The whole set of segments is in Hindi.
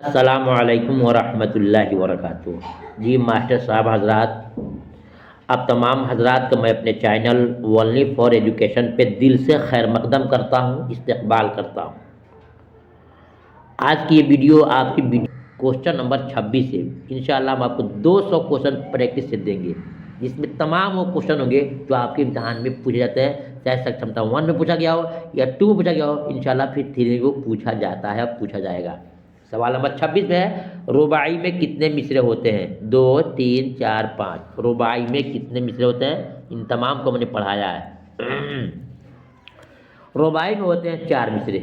अस्सलामुअलैकुम वरहमतुल्लाहि वबरकातुहू। जी मास्टर साहब हजरात, अब तमाम हजरात का मैं अपने चैनल ओनली फॉर एजुकेशन पे दिल से खैर मकदम करता हूँ, इस्तकबाल करता हूँ। आज की ये वीडियो आपकी क्वेश्चन नंबर 26 है। इंशाल्लाह हम आपको 200 क्वेश्चन प्रैक्टिस से देंगे, जिसमें तमाम वो क्वेश्चन होंगे जो आपके इम्तहान में पूछे जाते हैं, चाहे सक्षमता 1 में पूछा गया हो या 2 में पूछा गया हो। इंशाल्लाह फिर 3 में वो पूछा जाता है, पूछा जाएगा। सवाल नंबर 26 में है, रुबाई में कितने मिसरे होते हैं? 2, 3, 4, 5। रुबाई में कितने मिसरे होते हैं? इन तमाम को मैंने पढ़ाया है। रुबाई में होते हैं 4 मिसरे,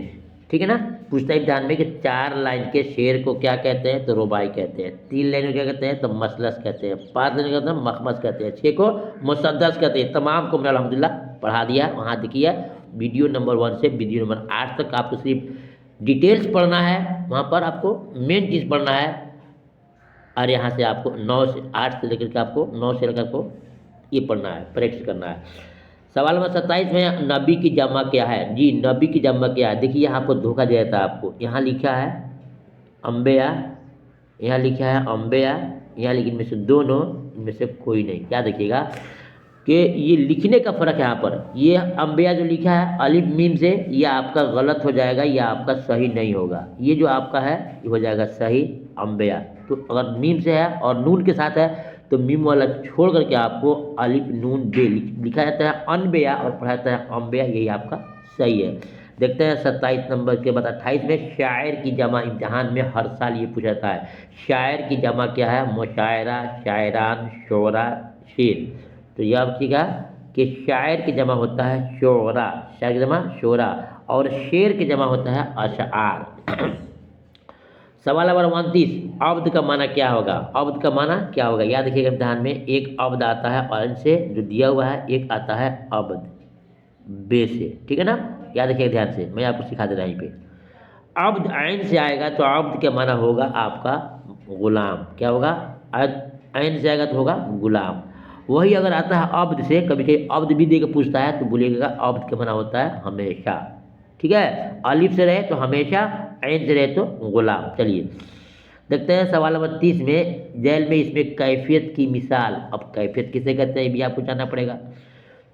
ठीक है ना। पूछता है इम्तिहान में कि 4 लाइन के शेर को क्या कहते हैं? तो रुबाई कहते हैं। 3 लाइन को क्या कहते हैं? तो मसलस कहते हैं। 5 लाइन को कहते हैं मखमस कहते हैं। 6 को मुसद्दस कहते हैं। तमाम को मैंने अल्हम्दुलिल्लाह पढ़ा दिया। वहाँ देखिए वीडियो नंबर 1 से वीडियो नंबर 8 तक आपको सिर्फ डिटेल्स पढ़ना है। वहाँ पर आपको मेन चीज़ पढ़ना है। और यहाँ से आपको 9 से 8 से लेकर के आपको 9 से लेकर आपको ये पढ़ना है, प्रैक्टिस करना है। सवाल नंबर 27 में नबी की जमा क्या है? जी नबी की जमा क्या है? देखिए यहाँ आपको धोखा दिया जाता है। आपको यहाँ लिखा है अम्बिया, यहाँ लिखा है अम्बिया, यहाँ लेकिन इनमें से दोनों, इनमें से कोई नहीं। क्या देखिएगा कि ये लिखने का फ़र्क है। यहाँ पर ये अम्बिया जो लिखा है अलिफ मीम से, ये आपका गलत हो जाएगा, ये आपका सही नहीं होगा। ये जो आपका है ये हो जाएगा सही अम्बिया। तो अगर मीम से है और नून के साथ है तो मीम वाला छोड़ करके आपको अलिफ नून बे लिखा जाता है अनबिया और पढ़ा जाता है अम्बिया। यही आपका सही है। देखते हैं 27 नंबर के बाद 28 में शायर की जमा इम्तिहान में हर साल ये पूछा जाता है। शायर की जमा क्या है? मुशायरा, शायरान, शोरा, शेर। तो यह आप सीखा कि शायर की जमा होता है शोरा, शायर की जमा शोरा, और शेर की जमा होता है अशआर। सवाल नंबर 29, अब्द का माना क्या होगा? अब्द का माना क्या होगा? याद रखिएगा इम्तिहान में एक अब्द आता है और से जो दिया हुआ है, एक आता है अब्द बे से, ठीक है ना। याद रखिएगा ध्यान से, मैं आपको सिखा दे रहा हूँ यहीं पे। अब्द ऐन से आएगा तो अब्द का माना होगा आपका गुलाम। क्या होगा? ऐन से आएगा तो होगा गुलाम। वही अगर आता है अब्द से, कभी कभी अब्द भी देकर पूछता है तो बोलिएगा अब्द का माना होता है हमेशा, ठीक है। अलिफ से रहे तो हमेशा, ऐन से रहे तो गुलाम। चलिए देखते हैं सवाल नंबर 30 में जैल में इसमें कैफियत की मिसाल। अब कैफियत किसे कहते हैं ये भी आपको जानना पड़ेगा।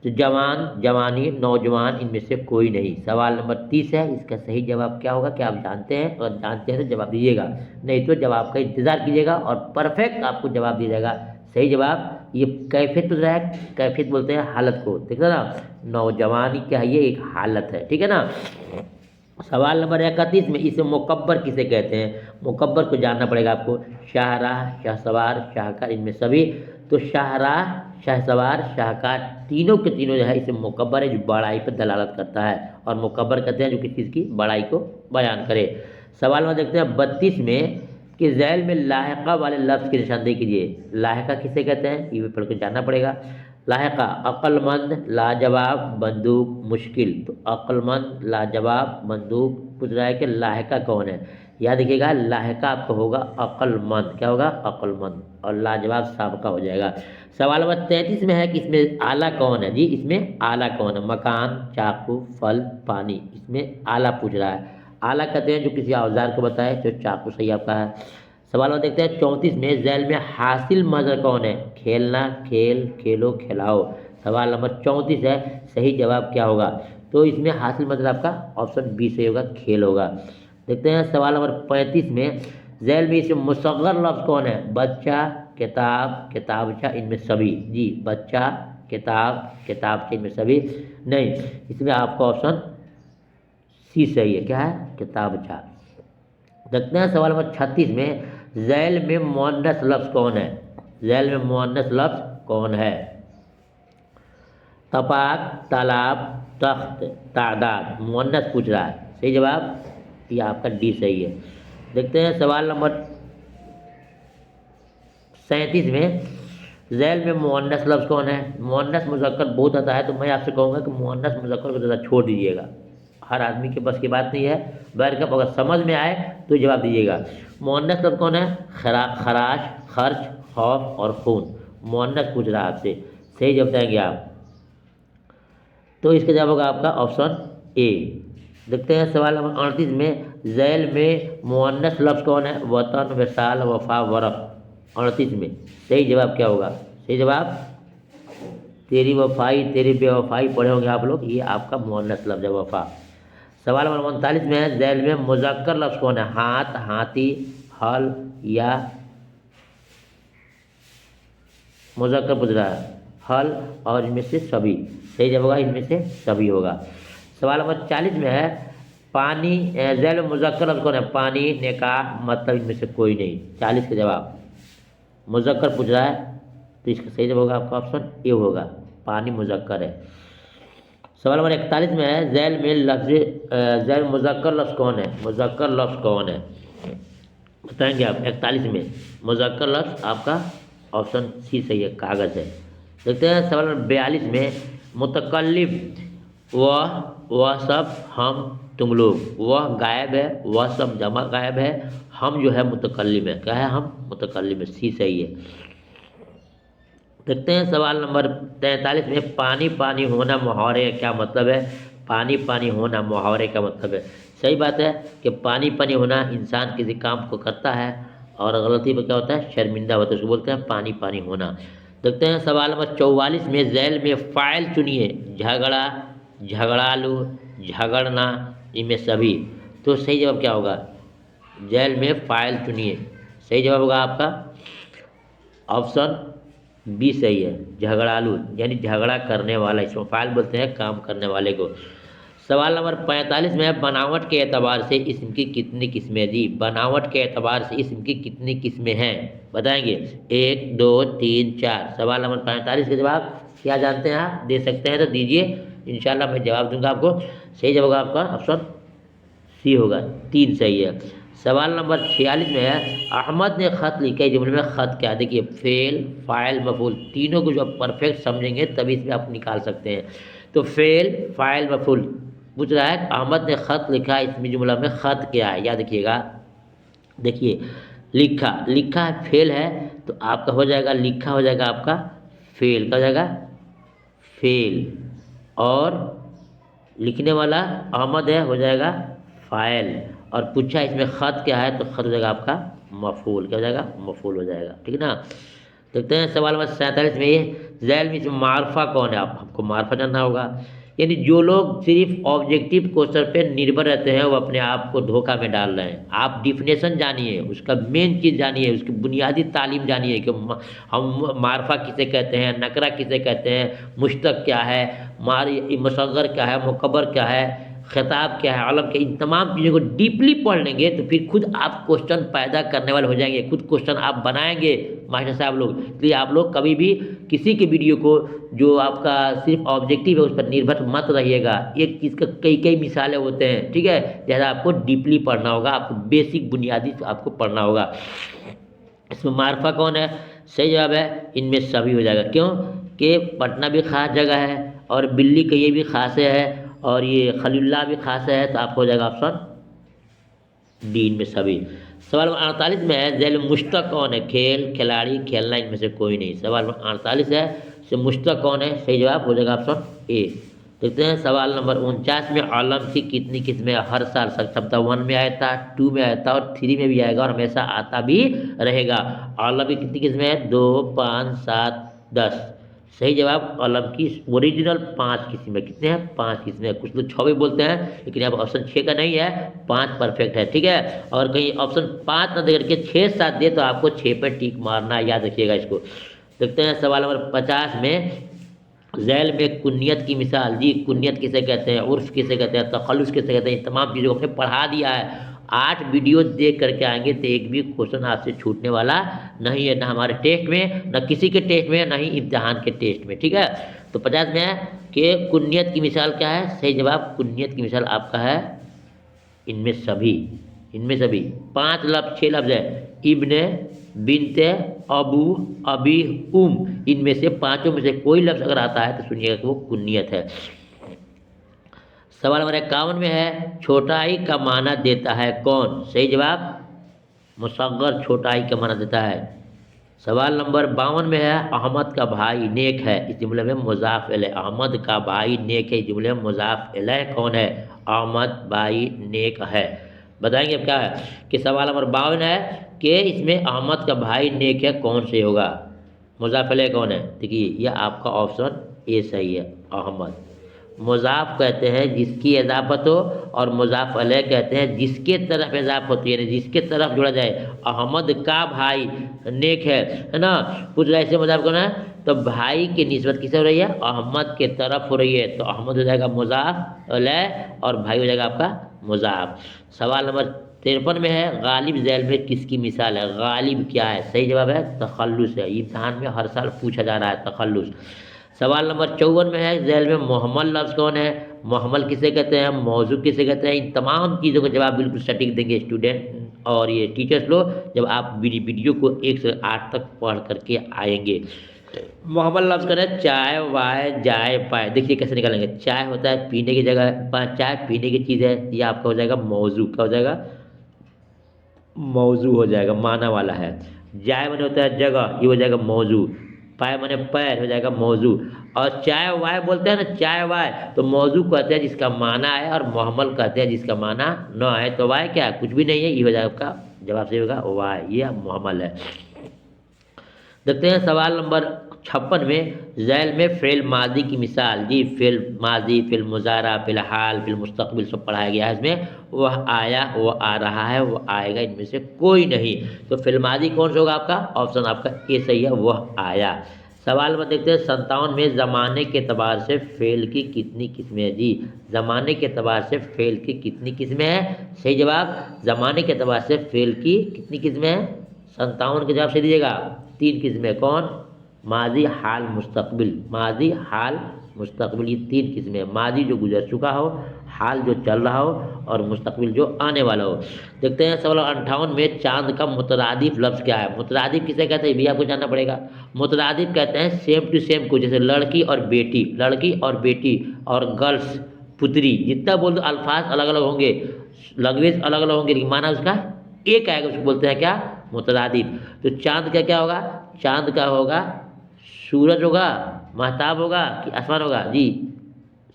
तो जवान, जवानी, नौजवान, इनमें से कोई नहीं। सवाल नंबर 30 है, इसका सही जवाब क्या होगा? क्या आप जानते हैं? अगर जानते हैं तो जवाब दीजिएगा, नहीं तो जवाब का इंतजार कीजिएगा और परफेक्ट आपको जवाब दिया जाएगा। सही जवाब ये कैफियत पूछ रहा है। कैफियत बोलते हैं हालत को, ठीक है ना। नौजवानी क्या है? ये एक हालत है, ठीक है ना। सवाल नंबर 31 में इसे मुकब्बर किसे कहते हैं? मुकब्बर को जानना पड़ेगा आपको। शाहराह, शाहसवार, शाहकार, इनमें सभी। तो शाहराह, शाहसवार, शाहकार, तीनों के तीनों जो है इसे मुकब्बर है, जो बड़ाई पर दलालत करता है। और मुकब्बर कहते हैं जो किसी चीज़ की बड़ाई को बयान करे। सवाल में देखते हैं 32 में कि झैल में लाहिका वाले लफ्ज़ की निशानदेही कीजिए। लाहिका किसे कहते हैं? ये भी पढ़ के जानना पड़ेगा। लाहिका अक्लमंद, लाजवाब, बंदूक, मुश्किल। तो अक्लमंद, लाजवाब, बंदूक। पूछ रहा है कि लाहिका कौन है? याद रखिएगा लाहिका आपका होगा अक्लमंद। क्या होगा? अक्लमंद। और लाजवाब साबका हो जाएगा। सवाल नंबर 33 में है कि इसमें आला कौन है? जी इसमें आला कौन है? मकान, चाकू, फल, पानी। इसमें आला पूछ रहा है। आला कहते हैं जो किसी औजार को बताए, जो चाकू सही आपका है। सवाल में देखते हैं 34 में झैल में हासिल मजर कौन है? खेलना, खेल, खेलो, खिलाओ। सवाल नंबर 34 है, सही जवाब क्या होगा? तो इसमें हासिल मजर आपका ऑप्शन बी सही होगा, खेल होगा। देखते हैं सवाल नंबर 35 में झैल में इसमें मुसग्गर लफ्ज़ कौन है? बच्चा, किताब, किताबचा, इनमें सभी। जी बच्चा, किताब, किताबचा, इनमें सभी नहीं। इसमें आपका ऑप्शन सी सही है। क्या है? किताबचा। देखते हैं सवाल नंबर 36 में झैल में मुअन्नस लफ्ज़ कौन है? झैल में मुअन्नस लफ्ज़ कौन है? तपाक, तालाब, तख्त, तादाद। मुअन्नस पूछ रहा है। सही जवाब ये आपका डी सही है। देखते हैं सवाल नंबर 37 में झैल में मुअन्नस लफ्ज़ कौन है? मुअन्नस मुज़क्कर बहुत आता है, तो मैं आपसे कहूँगा कि मुअन्नस मुज़क्कर को ज़रा छोड़ दीजिएगा। हर आदमी के बस की बात नहीं है। बैरकप अगर समझ में आए तो जवाब दीजिएगा। मुअन्नस लफ्ज़ कौन है? खराश, खर्च, खौफ और खून। मुअन्नस पूछ रहा है आपसे, सही जवाब बताएंगे आप। तो इसका जवाब होगा आपका ऑप्शन ए। देखते हैं सवाल नंबर 38 में झैल में मुअन्नस लफ्ज़ कौन है? वतन, विसाल, वफा, वरक। 38 में सही जवाब क्या होगा? सही जवाब तेरी वफाई, तेरी बेवफाई पढ़े होंगे आप लोग, ये आपका मुअन्नस लफ्ज़ है वफा। सवाल नंबर 39 में है, झैल में मुज़क्कर लफ्ज़ कौन है? हाथ, हाथी, हल या मुज़क्कर पूछ रहा है, हल और इनमें से सभी। सही जवाब होगा इनमें से सभी होगा। सवाल नंबर 40 में है, पानी, झैल में मुज़क्कर लफ्ज़ कौन है? पानी, निकाह, मतलब इनमें से कोई नहीं। 40 का जवाब मुज़क्कर पूछ रहा है, तो इसका सही जवाब होगा आपका ऑप्शन ए होगा, पानी मुज़क्कर है। सवाल नंबर 41 में है, झैल में झैल मुज़क्कर लफ्ज़ कौन है? मुज़क्कर लफ्ज़ कौन है बताएंगे आप? 41 में मुज़क्कर लफ्ज़ आपका ऑप्शन सी सही है, कागज़ है। देखते हैं सवाल नंबर 42 में, मुतकल्लिम वह सब, हम तुम लोग, वह गायब है, वह सब जमा गायब है, हम जो है मुतकल्लिम है। क्या है? हम मुतकल्लिम है, सी सही है। देखते हैं सवाल नंबर 43 में, पानी पानी होना मुहावरे का क्या मतलब है? पानी पानी होना मुहावरे का मतलब है, सही बात है कि पानी पानी होना इंसान किसी काम को करता है और गलती पर क्या होता है? शर्मिंदा होता है, उसको बोलते हैं पानी पानी होना। देखते हैं सवाल नंबर 44 में, झैल में फ़ाइल चुनिए, झगड़ा, झगड़ालू, झगड़ना, इनमें सभी। तो सही जवाब क्या होगा? झैल में फ़ाइल चुनिए, सही जवाब होगा आपका ऑप्शन बी सही है, झगड़ालू, यानी झगड़ा करने वाला, इसको फ़ाइल बोलते हैं काम करने वाले को। सवाल नंबर 45 में है, बनावट के एतबार से इसम की कितनी किस्में दी? बनावट के एतबार से इसम की कितनी किस्में हैं बताएंगे? 1, 2, 3, 4। सवाल नंबर 45 का जवाब क्या जानते हैं आप? दे सकते हैं तो दीजिए, इंशाल्लाह मैं जवाब दूंगा आपको। सही जवाब होगा आपका ऑप्शन सी होगा, 3 सही है। सवाल नंबर 46 में है, अहमद ने ख़त लिखा है, जुमले में ख़त क्या? देखिए फेल, फ़ाइल, मफ़ूल, तीनों को जो आप परफेक्ट समझेंगे तभी इसमें आप निकाल सकते हैं। तो फेल, फ़ाइल, मफ़ूल पूछ रहा है, अहमद ने ख़त लिखा, इसमें जुमला में ख़त क्या है? याद रखिएगा, देखिए लिखा, लिखा है फेल है, तो आपका हो जाएगा, लिखा हो जाएगा आपका फेल, का हो जाएगा फेल, और लिखने वाला अहमद है, हो जाएगा फ़ाइल, और पूछा इसमें ख़त क्या है, तो ख़त हो जाएगा आपका मफ़ूल, क्या हो जाएगा? मफ़ूल हो जाएगा, ठीक है ना। देखते हैं सवाल नंबर 47 में, ये झैल में इसमें मार्फा कौन है? आप हमको मार्फा जानना होगा, यानी जो लोग सिर्फ ऑब्जेक्टिव क्वेश्चन पे निर्भर रहते हैं वो अपने आप को धोखा में डाल रहे हैं। आप डिफिनेशन जानिए, उसका मेन चीज़ जानिए, उसकी बुनियादी तालीम जानिए कि हम मार्फा किसे कहते हैं, नकरा किसे कहते हैं, मुश्तक क्या है, मुसग्गर क्या है, मुकब्बर क्या है, खिताब क्या है, अलम क्या, इन तमाम चीज़ों को डीपली पढ़ लेंगे तो फिर खुद आप क्वेश्चन पैदा करने वाले हो जाएंगे, खुद क्वेश्चन आप बनाएंगे मास्टर साहब लोग। इसलिए आप लोग कभी भी किसी के वीडियो को जो आपका सिर्फ ऑब्जेक्टिव है उस पर निर्भर मत रहिएगा, एक चीज़ का कई कई मिसालें होते हैं, ठीक है। जैसा आपको डीपली पढ़ना होगा, आपको बेसिक बुनियादी आपको पढ़ना होगा। इसमें मार्फा कौन है? सही जवाब है इनमें सभी हो जाएगा, क्यों कि पटना भी खास जगह है और बिल्ली का ये भी खास है और ये खलीलुल्लाह भी खास है, तो आपको हो जाएगा ऑप्शन डी, इनमें सभी। सवाल नंबर 48 में है, झैल मुश्तक कौन है? खेल, खिलाड़ी, खेलना, इनमें से कोई नहीं। सवाल नंबर 48 है, से मुश्तक कौन है? सही जवाब हो जाएगा ऑप्शन ए। देखते हैं सवाल नंबर 49 में, आलम की कितनी किस्में? हर साल सक्षमता 1 में आया था, 2 में आया था और 3 में भी आएगा और हमेशा आता भी रहेगा। आलम की कितनी किस्में हैं? 2, 5, 7, 10। सही जवाब आलम की ओरिजिनल 5 किस्में, कितने हैं? 5 किस्में। कुछ लोग 6 भी बोलते हैं, लेकिन यहाँ ऑप्शन 6 का नहीं है, 5 परफेक्ट है, ठीक है। और कहीं ऑप्शन 5 ना दे करके 6, 7 दे तो आपको 6 पर टिक मारना, याद रखिएगा इसको। देखते हैं सवाल नंबर 50 में, झैल में कुन्नियत की मिसाल जी, कुन्नियत किसे कहते हैं, उर्फ किसे कहते हैं, तखल्लुस किसे कहते हैं, इन तमाम चीज़ों को हमने पढ़ा दिया है। 8 वीडियो देख करके आएंगे तो एक भी क्वेश्चन आपसे छूटने वाला नहीं है, ना हमारे टेस्ट में, ना किसी के टेस्ट में, ना ही इम्तिहान के टेस्ट में, ठीक है। तो 50 में है कि कुन्नियत की मिसाल क्या है? सही जवाब कुन्नियत की मिसाल आपका है इनमें सभी, इनमें सभी 5 लफ्ज़, 6 लफ्ज़ है, इब्ने, बिनते, अबू, अबी, इनमें से पांचों में से कोई लफ्ज़ अगर आता है तो सुनिएगा कि वो कुन्नियत है। सवाल नंबर 51 में है, छोटाई का माना देता है कौन? सही जवाब मुसग्गर छोटाई का माना देता है। सवाल नंबर 52 में है, अहमद का भाई नेक है, इस जुमले में मुज़ाफ इलैह, अहमद का भाई नेक है, इस जुमले में मुज़ाफ इलैह कौन है? अहमद भाई नेक है। बताएंगे अब क्या है कि सवाल नंबर 52 है कि इसमें अहमद का भाई नेक है, कौन से होगा? मुज़ाफ़ अलैह कौन है? देखिए यह आपका ऑप्शन ए सही है, अहमद। मुज़ाफ़ कहते हैं जिसकी इजाफत हो, और मुज़ाफ़ अलैह कहते हैं जिसके तरफ इजाफत होती है, यानी जिसके तरफ जोड़ा जाए। अहमद का भाई नेक है ना? पूछ रहा है इससे मुज़ाफ़ कौन है, तो भाई की निस्बत किसे हो रही है? अहमद के तरफ हो रही है, तो अहमद हो जाएगा मुज़ाफ़ अलैह और भाई हो जाएगा आपका मुज़ाफ़। सवाल नंबर 53 में है गालिब ज़ैल में किसकी मिसाल है? गालिब क्या है? सही जवाब है तखल्लुस है। इम्तिहान में हर साल पूछा जा रहा है तखल्लुस। सवाल नंबर 54 में है ज़ैल में मोहम्मल लफ्ज़ कौन है? मोहम्मल किसे कहते हैं? मौजू किसे कहते हैं? इन तमाम चीज़ों का जवाब बिल्कुल सटीक देंगे स्टूडेंट और ये टीचर्स लोग, जब आप वीडियो को 1 से 8 तक पढ़ करके आएंगे। मोहम्मल लफ्ज़ कौन है? चाय, वाय, जाय, पाए। देखिए कैसे निकालेंगे। चाय होता है पीने की जगह, चाय पीने की चीज़ है, ये आपका हो जाएगा मौजू। क्या हो जाएगा? मौजू हो जाएगा, माना वाला है। जाय माने होता है जगह, ये हो जाएगा मौजू। पाय माने पैर, हो जाएगा मौजू। और चाय वाय बोलते हैं ना, चाय वाय, तो मौजू कहते हैं जिसका माना है, और मोहम्मल कहते हैं जिसका माना न है। तो वाय क्या है? कुछ भी नहीं है, ये हो जाएगा आपका जवाब सही होगा वाय, ये मोहम्मल है। देखते हैं सवाल नंबर 56 में ज़ैल में फ़ेल मादी की मिसाल। जी फ़ेल मादी, फ़ेल मुज़ारा, फ़ेल हाल, फ़ेल मुस्तक़बिल सब पढ़ाया गया है इसमें। वह आया, वह आ रहा है, वह आएगा, इनमें से कोई नहीं। तो फ़ेल मादी कौन सा होगा आपका? ऑप्शन आपका ए सही है, वह आया। सवाल में देखते हैं 57 में ज़माने के एतबार से फ़ेल की कितनी किस्में हैं? जी ज़माने के एतबार से फ़ेल की कितनी किस्में हैं? सही जवाब ज़माने के एतबार से फ़ेल की कितनी किस्में हैं? 57 के जवाब से दीजिएगा। 3 किस्में। कौन? माजी, हाल, मुस्तकबिल। माजी, हाल, मुस्तकबिल, ये 3 किस्में हैं। माजी जो गुजर चुका हो, हाल जो चल रहा हो, और मुस्तकबिल जो आने वाला हो। देखते हैं सवाल 58 में चांद का मुतरादिफ लफ्ज़ क्या है? मुतरादिफ किसे कहते हैं, ये भी आपको जानना पड़ेगा। मुतरादिफ कहते हैं सेम टू सेम को, जैसे लड़की और बेटी, लड़की और बेटी, और गर्ल्स, पुत्री, जितना बोल दो अल्फाज अलग अलग होंगे, लैंग्वेज अलग अलग होंगे, लेकिन माना उसका एक आएगा, उसको बोलते हैं क्या? मुतरादिफ। तो चांद का क्या होगा? चांद का होगा सूरज होगा, महताब होगा, कि आसमान होगा? जी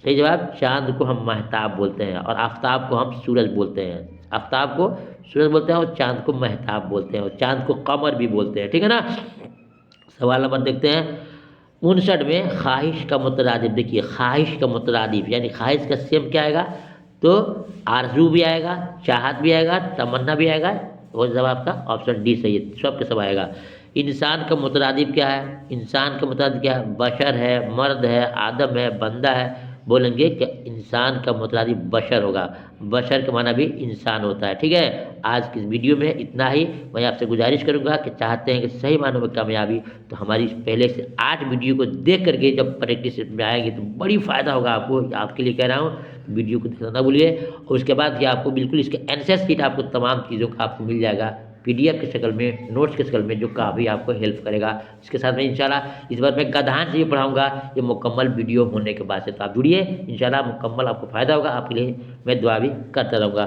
सही जवाब, चांद को हम महताब बोलते हैं, और आफताब को हम सूरज बोलते हैं। आफताब को सूरज बोलते हैं, और चांद को महताब बोलते हैं, और चांद को कमर भी बोलते हैं। ठीक है ना? सवाल नंबर देखते हैं 59 में ख्वाहिश का मुतरादिफ। देखिए ख्वाहिश का मुतरादिफ यानी ख्वाहिश का सेम क्या आएगा? तो आरजू भी आएगा, चाहत भी आएगा, तमन्ना भी आएगा। वो जवाब आपका ऑप्शन डी सही है, सब के सब आएगा। इंसान का मुतरादिफ क्या है? इंसान का मुतरादिफ क्या है? बशर है, मर्द है, आदम है, बंदा है। बोलेंगे कि इंसान का मुतरादिफ बशर होगा। बशर का माना भी इंसान होता है। ठीक है, आज की इस वीडियो में इतना ही। मैं आपसे गुजारिश करूंगा कि चाहते हैं कि सही मानों में कामयाबी, तो हमारी पहले से 8 वीडियो को देख करके जब प्रैक्टिस में आएंगे तो बड़ी फ़ायदा होगा आपको, आपके लिए कह रहा हूँ। वीडियो को देखना ना भूलिए, और उसके बाद कि आपको बिल्कुल इसके आंसर शीट आपको तमाम चीज़ों का आपको मिल जाएगा पीडीएफ की शक्ल में, नोट्स की शक्ल में, जो काफ़ी आपको हेल्प करेगा। इसके साथ में इंशाल्लाह इस बार मैं गधान से भी पढ़ाऊँगा, ये मुकम्मल वीडियो होने के बाद से। तो आप जुड़िए, इंशाल्लाह मुकम्मल आपको फ़ायदा होगा। आपके लिए मैं दुआ भी करता रहूँगा।